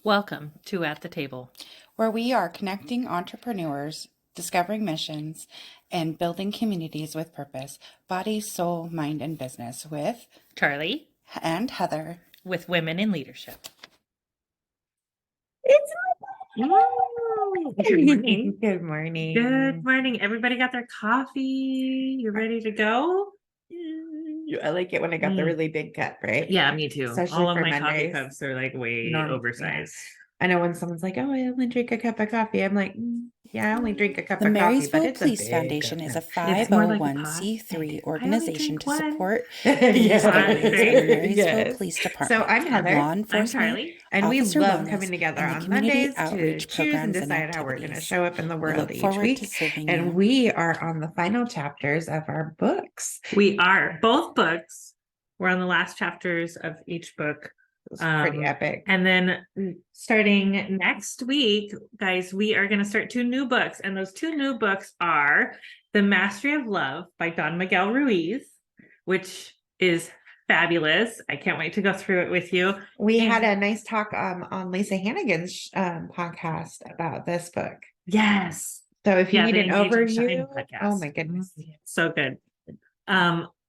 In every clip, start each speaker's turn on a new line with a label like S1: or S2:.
S1: Welcome to At the Table.
S2: where we are connecting entrepreneurs, discovering missions, and building communities with purpose, body, soul, mind, and business with
S1: Charlie
S2: and Heather.
S1: with Women in Leadership.
S3: It's
S1: Good morning.
S3: Good morning.
S1: Good morning. Everybody got their coffee? You ready to go?
S3: I like it when I got the really big cup, right?
S1: Yeah, me too.
S3: Especially
S1: All of
S3: for
S1: my coffee
S3: Mondays.
S1: cups are like way oversized.
S3: I know when someone's like, "Oh, I only drink a cup of coffee," I'm like, "Yeah, I only drink a cup
S2: The
S3: of coffee." But
S2: Marysville
S3: it's
S2: Police
S3: a big
S2: Foundation
S3: cup
S2: is
S3: now.
S2: a
S1: It's more like a pot.
S2: 501c3
S1: I
S2: organization
S1: only
S2: to
S1: drink one.
S2: support
S3: Yeah.
S2: police employees in the Marysville
S3: Yes.
S2: Police
S3: So
S2: Department,
S3: I'm Heather.
S2: law
S1: I'm
S2: enforcement,
S1: Charlie.
S3: And we
S2: officer
S3: love
S2: wellness,
S3: coming together
S2: and the
S3: on
S2: community
S3: Mondays to
S2: outreach
S3: choose and
S2: programs and
S3: decide how we're going to
S2: activities.
S3: show up in the
S2: We
S3: world
S2: look
S3: each
S2: forward to
S3: week.
S2: serving
S3: And
S2: you.
S3: we are on the final chapters of our books.
S1: We are. Both books. We're on the last chapters of each book.
S3: It's pretty epic.
S1: And then starting next week, guys, we are going to start 2 new books. And those 2 new books are The Mastery of Love by Don Miguel Ruiz, which is fabulous. I can't wait to go through it with you.
S3: We had a nice talk on Lisa Hannigan's podcast about this book.
S1: Yes.
S3: So if you need
S1: the
S3: an
S1: Engage and Shine
S3: overview,
S1: podcast.
S3: oh my goodness.
S1: So good.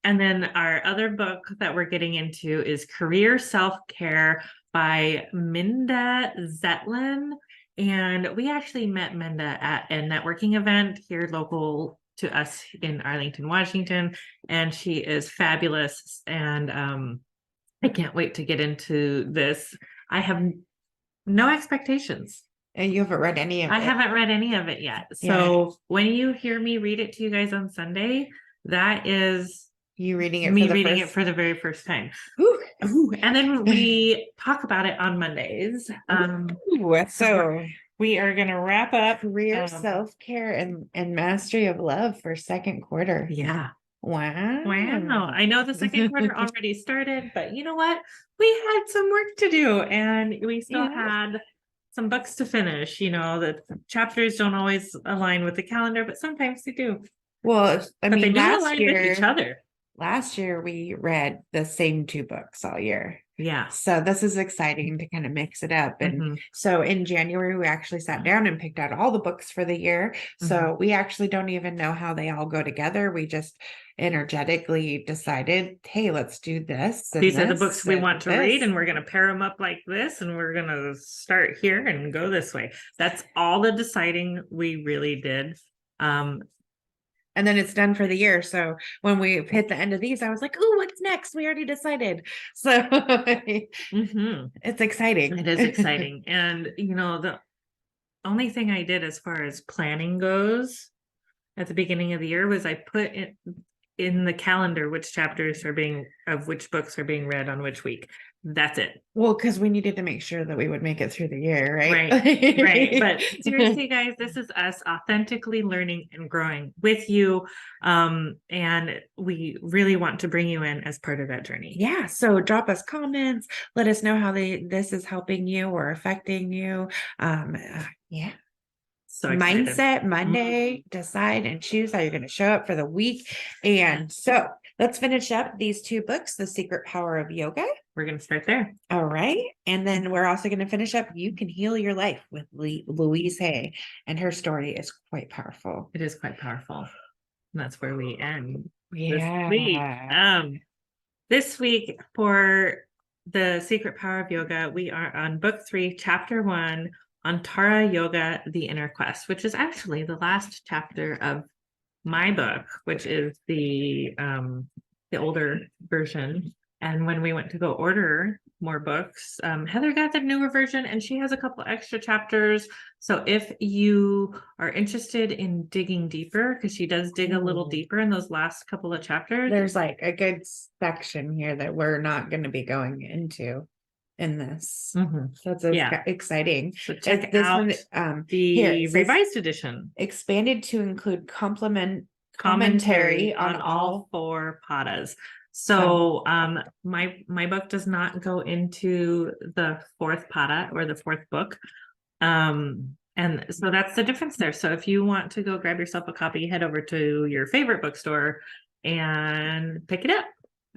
S1: And then our other book that we're getting into is Career Self-Care by Minda Zetlin. And we actually met Minda at a networking event here local to us in Arlington, Washington. And she is fabulous. And I can't wait to get into this. I have no expectations.
S3: And you haven't read any of it.
S1: I haven't read any of it yet. So when you hear me read it to you guys on Sunday, that is
S3: you reading it
S1: me
S3: for the
S1: reading
S3: first...
S1: it for the very first time.
S3: Ooh.
S1: And then we talk about it on Mondays.
S3: So
S1: we are going to wrap up
S3: Career Self-Care and Mastery of Love for second quarter.
S1: Yeah.
S3: Wow.
S1: I know the second quarter already started, but you know what? We had some work to do and we still had some books to finish. You know, the chapters don't always align with the calendar, but sometimes they do.
S3: Well, I mean,
S1: they do align with each other.
S3: Last year we read the same 2 books all year.
S1: Yeah.
S3: So this is exciting to kind of mix it up. And so in January, we actually sat down and picked out all the books for the year. So we actually don't even know how they all go together. We just energetically decided, hey, let's do this.
S1: These are the books we want to read, and we're going to pair them up like this, and we're going to start here and go this way. That's all the deciding we really did.
S3: And then it's done for the year. So when we hit the end of these, I was like, "Ooh, what's next?" We already decided. So it's exciting.
S1: It is exciting. And, you know, the only thing I did as far as planning goes at the beginning of the year was I put in the calendar which chapters of which books are being read on which week. That's it.
S3: Well, because we needed to make sure that we would make it through the year, right?
S1: Right. But seriously, guys, this is us authentically learning and growing with you. And we really want to bring you in as part of that journey.
S3: Yeah. So drop us comments. Let us know how this is helping you or affecting you. Yeah.
S1: So excited.
S3: Mindset Monday, decide and choose how you're going to show up for the week. And so let's finish up these 2 books, The Secret Power of Yoga.
S1: We're going to start there.
S3: All right. And then we're also going to finish up You Can Heal Your Life with Louise Hay. And her story is quite powerful.
S1: It is quite powerful. And that's where we end
S3: this
S1: week. This week for The Secret Power of Yoga, we are on book 3, chapter 1, on Tara Yoga, The Inner Quest, which is actually the last chapter of my book, which is the older version. And when we went to go order more books, Heather got the newer version and she has a couple extra chapters. So if you are interested in digging deeper, because she does dig a little deeper in those last couple of chapters.
S3: There's like a good section here that we're not going to be going into in this. So it's exciting.
S1: So check out the revised edition.
S3: Expanded to include commentary on all
S1: 4 padas. So my book does not go into the 4th pada or the 4th book. And so that's the difference there. So if you want to go grab yourself a copy, head over to your favorite bookstore and pick it up.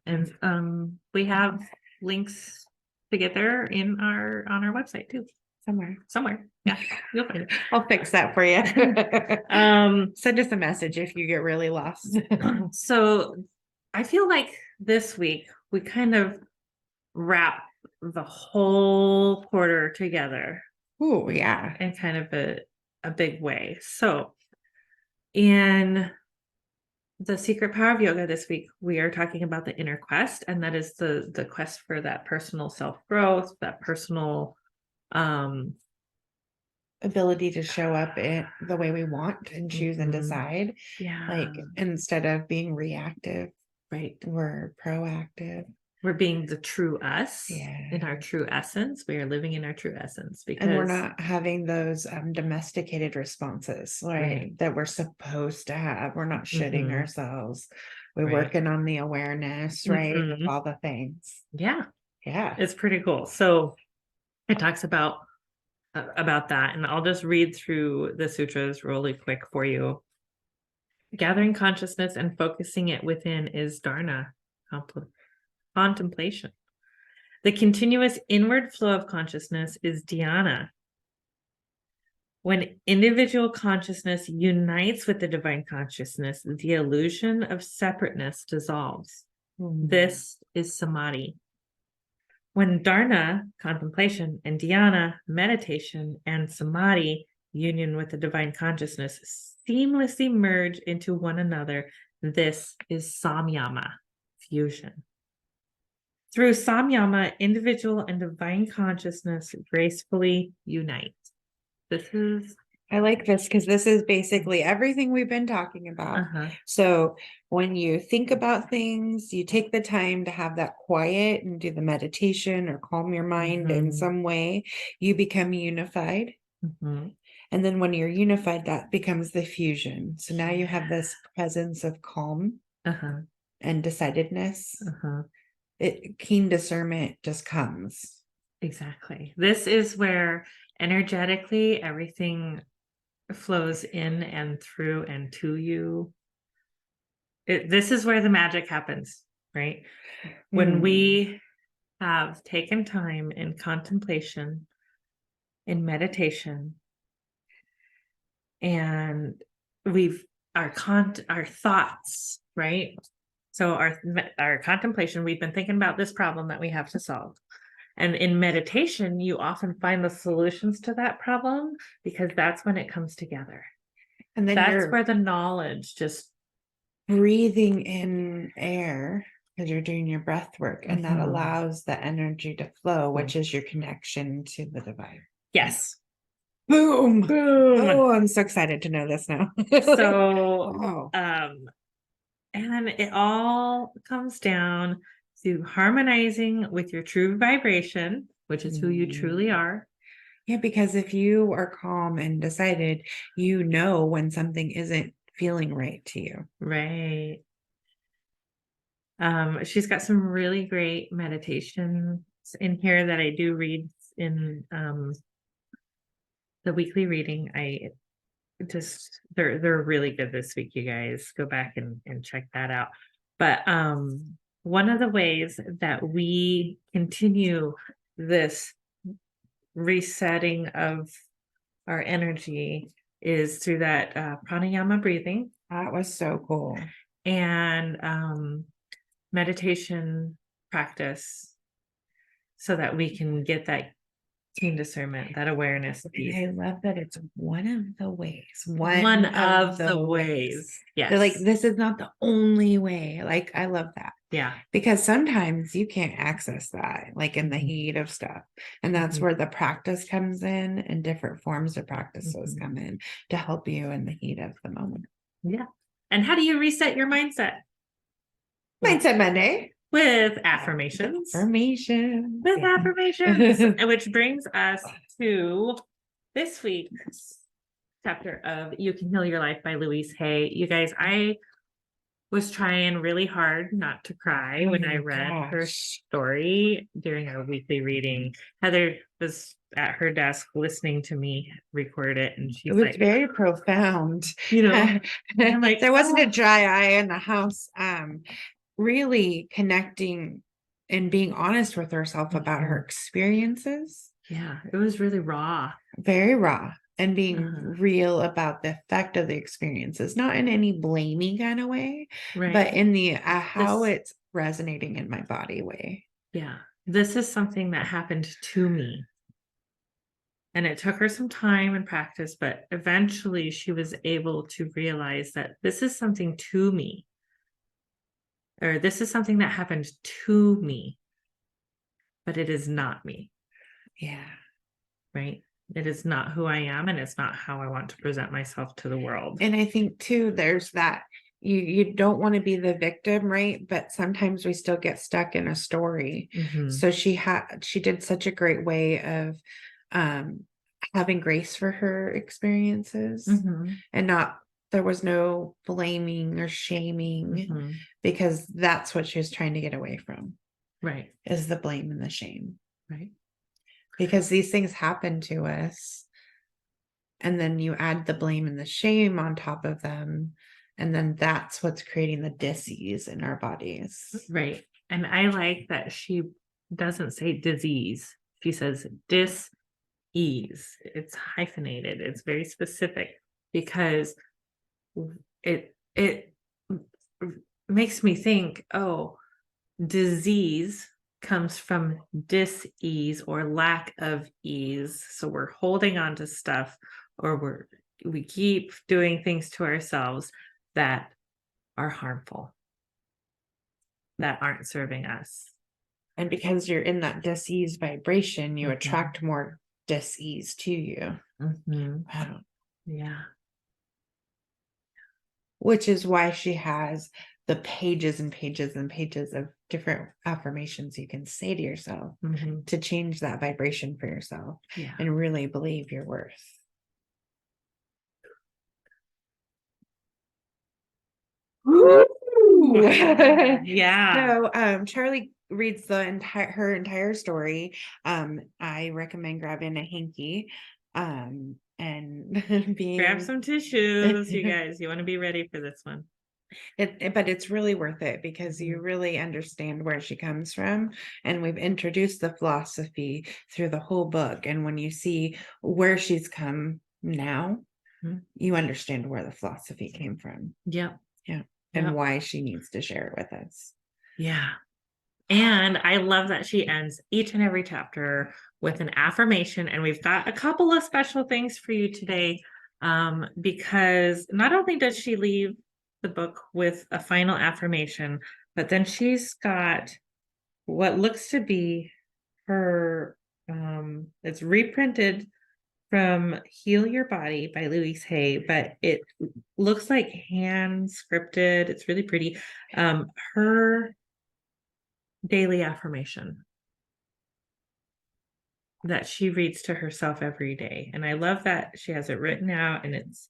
S1: And we have links to get there on our website too. somewhere. Yeah, you'll find it.
S3: I'll fix that for you.
S1: Um,
S3: Send us a message if you get really lost.
S1: so I feel like this week we kind of wrap the whole quarter together
S3: Oh, yeah.
S1: in kind of a big way. So in the secret power of yoga this week, we are talking about the inner quest, and that is the quest for that personal self-growth, that personal
S3: ability to show up in the way we want and choose and decide.
S1: Yeah.
S3: Like instead of being reactive,
S1: right.
S3: we're proactive.
S1: We're being the true us
S3: Yeah.
S1: in our true essence. We are living in our true essence because
S3: And we're not having those domesticated responses, right? That we're supposed to have. We're not shitting ourselves. We're
S1: Right.
S3: working on the awareness, right? Of all the things.
S1: Yeah.
S3: Yeah.
S1: It's pretty cool. So it talks about that, and I'll just read through the sutras really quick for you. Gathering consciousness and focusing it within is dharana, contemplation. The continuous inward flow of consciousness is dhyana. When individual consciousness unites with the divine consciousness, the illusion of separateness dissolves. This is samadhi. When dharana, contemplation, and dhyana, meditation, and samadhi, union with the divine consciousness, seamlessly merge into one another, this is samyama, fusion. Through samyama, individual and divine consciousness gracefully unite.
S3: I like this because this is basically everything we've been talking about. So when you think about things, you take the time to have that quiet and do the meditation or calm your mind in some way, you become unified. And then when you're unified, that becomes the fusion. So now you have this presence of calm and decidedness. Keen discernment just comes.
S1: Exactly. This is where energetically everything flows in and through and to you. This is where the magic happens, right? When we have taken time in contemplation, in meditation, and our thoughts, right? So our contemplation, we've been thinking about this problem that we have to solve. And in meditation, you often find the solutions to that problem because that's when it comes together. And then that's where the knowledge just
S3: breathing in air because you're doing your breath work, and that allows the energy to flow, which is your connection to the divine.
S1: Yes.
S3: Boom. Boom. Oh, I'm so excited to know this now.
S1: So, and it all comes down to harmonizing with your true vibration, which is who you truly are.
S3: Yeah, because if you are calm and decided, you know when something isn't feeling right to you.
S1: Right. She's got some really great meditations in here that I do read in the weekly reading. They're really good this week, you guys. Go back and check that out. But one of the ways that we continue this resetting of our energy is through that pranayama breathing.
S3: That was so cool.
S1: And meditation practice so that we can get that keen discernment, that awareness.
S3: I love that it's one of the ways.
S1: One of the ways. Yes.
S3: They're like, this is not the only way. Like, I love that.
S1: Yeah.
S3: Because sometimes you can't access that, like in the heat of stuff. And that's where the practice comes in, and different forms of practices come in to help you in the heat of the moment.
S1: Yeah. And how do you reset your mindset?
S3: Mindset Monday.
S1: With affirmations. With affirmations. Which brings us to this week's chapter of You Can Heal Your Life by Louise Hay. You guys, I was trying really hard not to cry when I read her story during our weekly reading. Heather was at her desk listening to me record it, and she's like,
S3: it was very profound.
S1: You know,
S3: I'm like, there wasn't a dry eye in the house. Really connecting and being honest with herself about her experiences.
S1: Yeah, it was really raw.
S3: Very raw, and being
S1: Uh-huh.
S3: real about the effect of the experiences, not in any blaming kind of way,
S1: Right.
S3: but in the how
S1: This-
S3: it's resonating in my body way.
S1: Yeah. This is something that happened to me. And it took her some time and practice, but eventually she was able to realize that this is something to me, or this is something that happened to me, but it is not me,
S3: Yeah.
S1: right? It is not who I am, and it's not how I want to present myself to the world.
S3: And I think too, there's that you don't want to be the victim, right? But sometimes we still get stuck in a story.
S1: Mhm.
S3: So she did such a great way of having grace for her experiences,
S1: Mhm.
S3: and not, there was no blaming or shaming,
S1: Mhm.
S3: because that's what she was trying to get away from,
S1: Right.
S3: is the blame and the shame.
S1: Right.
S3: Because these things happen to us, and then you add the blame and the shame on top of them, and then that's what's creating the dis-ease in our bodies.
S1: Right. And I like that she doesn't say disease. She says dis-ease. It's hyphenated. It's very specific because it makes me think, oh, disease comes from dis-ease or lack of ease. So we're holding on to stuff, or we keep doing things to ourselves that are harmful, that aren't serving us.
S3: And because you're in that dis-ease vibration, you
S1: Mhm.
S3: attract more dis-ease to you.
S1: Mhm.
S3: Wow.
S1: Yeah.
S3: Which is why she has the pages and pages and pages of different affirmations you can say to yourself
S1: Mhm.
S3: to change that vibration for yourself
S1: Yeah.
S3: and really believe your worth.
S1: Yeah.
S3: So Charlie reads her entire story. I recommend grabbing a hanky and being
S1: Grab some tissues, you guys. You want to be ready for this one.
S3: but it's really worth it, because you really understand where she comes from, and we've introduced the philosophy through the whole book, and when you see where she's come now, you understand where the philosophy came from.
S1: Yep.
S3: Yeah. And why she needs to share it with us.
S1: Yeah. And I love that she ends each and every chapter with an affirmation. And we've got a couple of special things for you today, because not only does she leave the book with a final affirmation, but then she's got what looks to be her, it's reprinted from Heal Your Body by Louise Hay, but it looks like hand scripted. It's really pretty. Her daily affirmation that she reads to herself every day. And I love that she has it written out, and it's,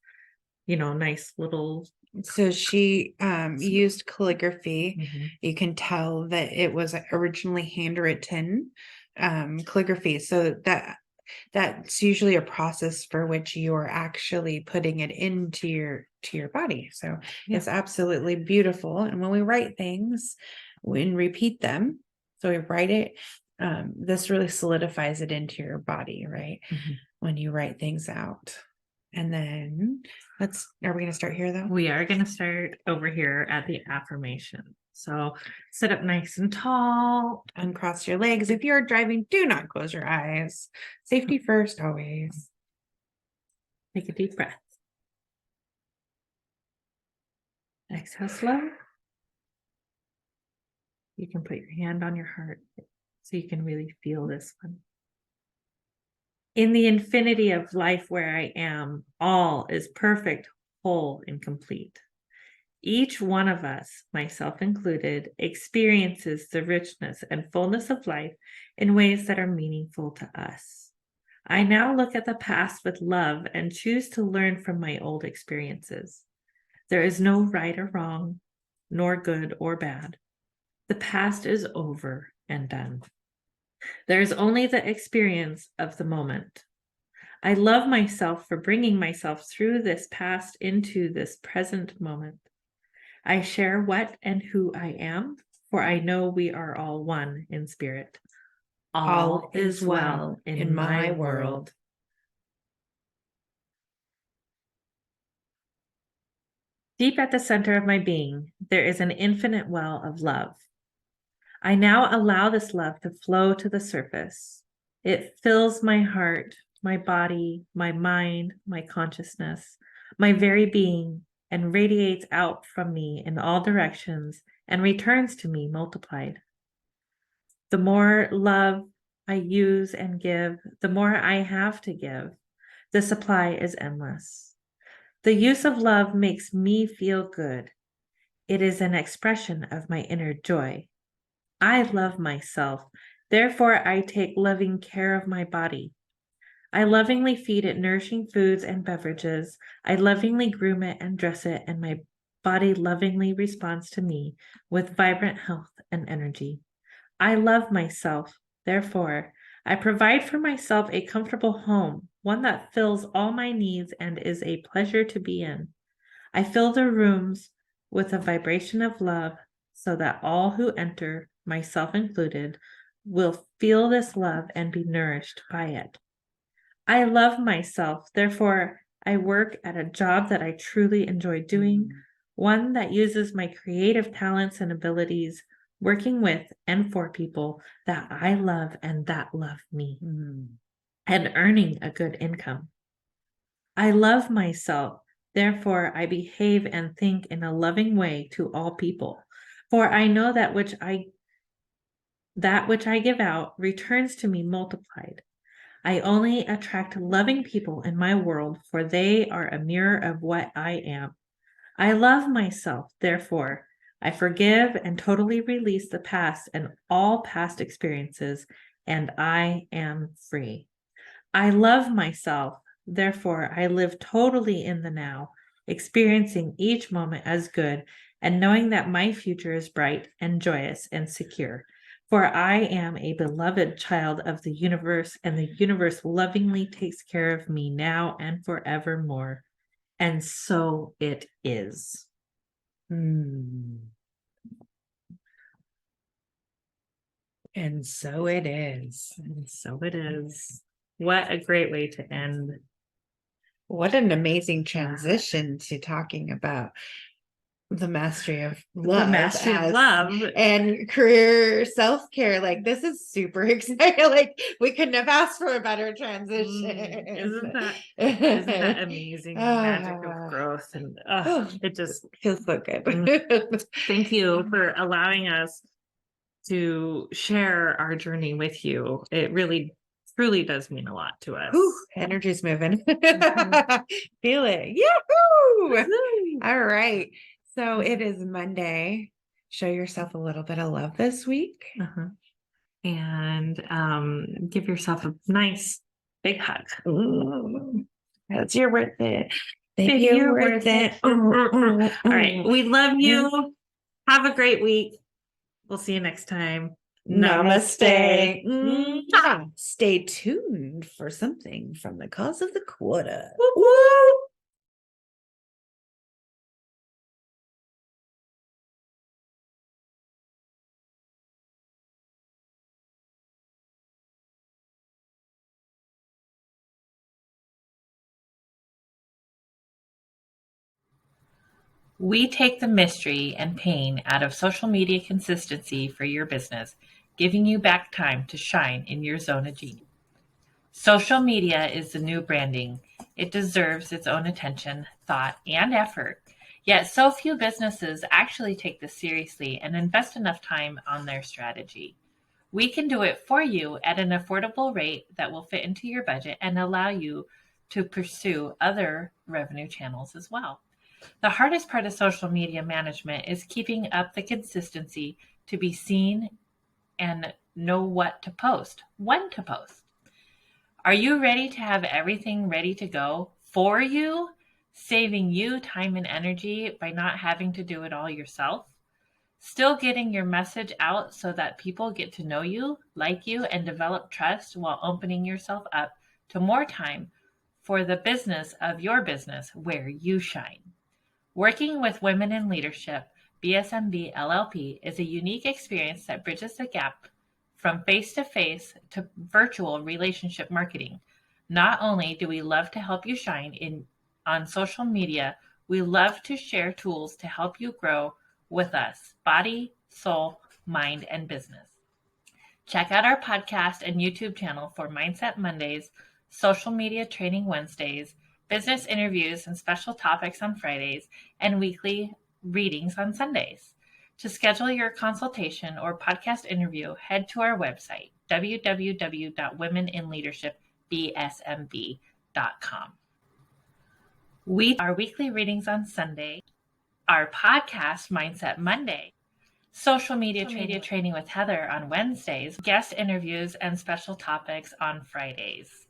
S1: nice little.
S3: So she used calligraphy. You can tell that it was originally handwritten calligraphy. So that's usually a process for which you're actually putting it into your body. So it's absolutely beautiful. And when we write things, we repeat them. So we write it. This really solidifies it into your body, right? When you write things out. And then are we going to start here though?
S1: We are going to start over here at the affirmation. So sit up nice and tall.
S3: Uncross your legs. If you're driving, do not close your eyes. Safety first, always.
S1: Take a deep breath. Exhale slow. You can put your hand on your heart so you can really feel this one. In the infinity of life where I am, all is perfect, whole, and complete. Each one of us, myself included, experiences the richness and fullness of life in ways that are meaningful to us. I now look at the past with love and choose to learn from my old experiences. There is no right or wrong, nor good or bad. The past is over and done. There is only the experience of the moment. I love myself for bringing myself through this past into this present moment. I share what and who I am, for I know we are all one in spirit. All is well in my world. Deep at the center of my being, there is an infinite well of love. I now allow this love to flow to the surface. It fills my heart, my body, my mind, my consciousness, my very being, and radiates out from me in all directions and returns to me multiplied. The more love I use and give, the more I have to give. The supply is endless. The use of love makes me feel good. It is an expression of my inner joy. I love myself. Therefore, I take loving care of my body. I lovingly feed it nourishing foods and beverages. I lovingly groom it and dress it, and my body lovingly responds to me with vibrant health and energy. I love myself. Therefore, I provide for myself a comfortable home, one that fills all my needs and is a pleasure to be in. I fill the rooms with a vibration of love so that all who enter, myself included, will feel this love and be nourished by it. I love myself. Therefore, I work at a job that I truly enjoy doing, one that uses my creative talents and abilities, working with and for people that I love and that love me, and earning a good income. I love myself. Therefore, I behave and think in a loving way to all people, for I know that which I give out returns to me multiplied. I only attract loving people in my world, for they are a mirror of what I am. I love myself. Therefore, I forgive and totally release the past and all past experiences, and I am free. I love myself. Therefore, I live totally in the now, experiencing each moment as good and knowing that my future is bright and joyous and secure. For I am a beloved child of the universe, and the universe lovingly takes care of me now and forevermore. And so it is.
S3: And so it is.
S1: And so it is. What a great way to end.
S3: What an amazing transition to talking about the mastery of love, and career self-care. Like, this is super exciting. Like, we couldn't have asked for a better transition.
S1: Isn't that amazing? The magic of growth, and it just
S3: feels so good.
S1: Thank you for allowing us to share our journey with you. It really truly does mean a lot to us.
S3: Energy's moving. Feel it. Yahoo! All right. So it is Monday. Show yourself a little bit of love this week.
S1: And give yourself a nice big hug.
S3: That's you're worth it.
S1: Baby, you're worth it. All right. We love you. Have a great week. We'll see you next time.
S3: Namaste. Stay tuned for something from the cause of the quarter.
S1: We take the mystery and pain out of social media consistency for your business, giving you back time to shine in your zone of genius. Social media is the new branding. It deserves its own attention, thought, and effort. Yet so few businesses actually take this seriously and invest enough time on their strategy. We can do it for you at an affordable rate that will fit into your budget and allow you to pursue other revenue channels as well. The hardest part of social media management is keeping up the consistency to be seen and know what to post, when to post. Are you ready to have everything ready to go for you, saving you time and energy by not having to do it all yourself? Still getting your message out so that people get to know you, like you, and develop trust while opening yourself up to more time for the business of your business where you shine. Working with Women in Leadership, BSMB LLP, is a unique experience that bridges the gap from face-to-face to virtual relationship marketing. Not only do we love to help you shine on social media, we love to share tools to help you grow with us, body, soul, mind, and business. Check out our podcast and YouTube channel for Mindset Mondays, Social Media Training Wednesdays, business interviews and special topics on Fridays, and weekly readings on Sundays. To schedule your consultation or podcast interview, head to our website, www.womeninleadershipbsmb.com. Our weekly readings on Sunday, our podcast, Mindset Monday, social media training with Heather on Wednesdays, guest interviews, and special topics on Fridays.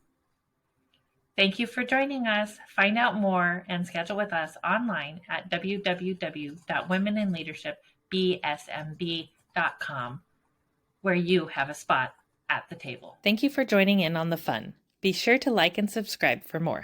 S1: Thank you for joining us. Find out more and schedule with us online at www.womeninleadershipbsmb.com, where you have a spot at the table.
S4: Thank you for joining in on the fun. Be sure to like and subscribe for more.